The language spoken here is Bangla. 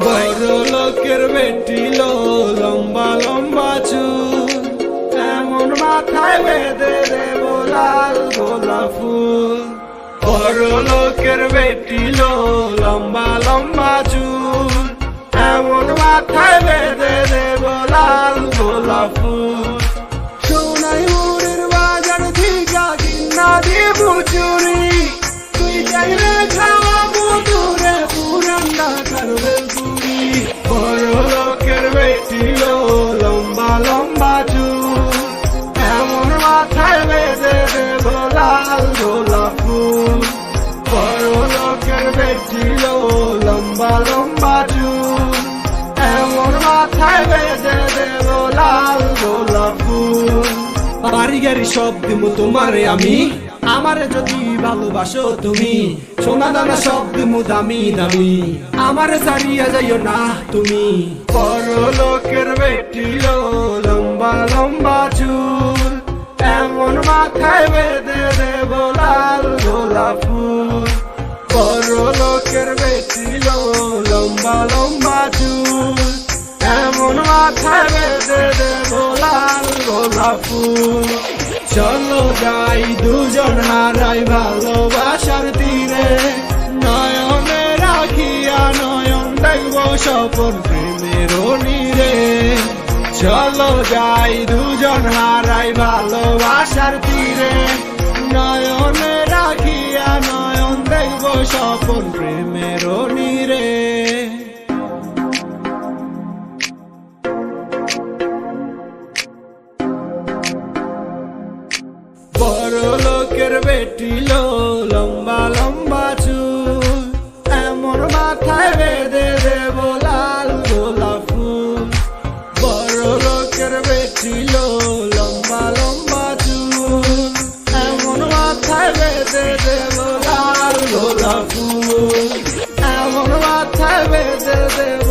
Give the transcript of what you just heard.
বড় লোকের বেটি লো লম্বা লম্বা চুল, এমন মাথায় বেঁধে দেব লাল গোলাপ ফুল। বড় লোকের বেটি লো লম্বা লম্বা চুল, এমন মাথায় বেঁধে দেব লাল গোলাপ ফুল। সোনাই মুড়ির বাজার থেকে কিনা দিব চুরি, তুই চাইলে খাওয়াবো দূরে পুরান ঢাকার বেলপুরি। বড় লোকের বেটি লো লম্বা লম্বা চুল, এমন মাথায় বেঁধে দেব লাল গোলাপ ফুল। বড় লোকের বেটি লো লম্বা লম্বা চুল, এমন মাথায় বেঁধে দেব লাল গোলাপ ফুল। বাড়ি গাড়ি সব দিব তোমারে আমি, আমারে যদি ভালোবাসো তুমি। সোনা দানা সব দিব দামি দামি, আমারে ছাড়িয়া যাইও না তুমি। বড় লোকের বেটি লো লম্বা লম্বা চুল, এমন মাথায় বেঁধে দেব লাল গোলাপ ফুল। বড় লোকের বেটি লো লম্বা লম্বা চুল, এমন মাথায় বেঁধে দেব লাল গোলাপ ফুল। চলো যাই দুজন হারাই ভালোবাসার তীরে, নয়নে রাখিয়া নয়ন দেখব স্বপন প্রেমের নীরে। চলো যাই দুজন হারাই ভালোবাসার তীরে, নয়নে রাখিয়া নয়ন দেখব স্বপন প্রেমের নীরে। বড় লোকের বেটি লো লম্বা লম্বা চুল, এমন মাথায় বেঁধে দেব লাল গোলাপ ফুল। বড় লোকের বেটি লো লম্বা লম্বা চুল, এমন মাথায় বেঁধে দেব লাল গোলাপ ফুল। এমন মাথায় বেঁধে দেব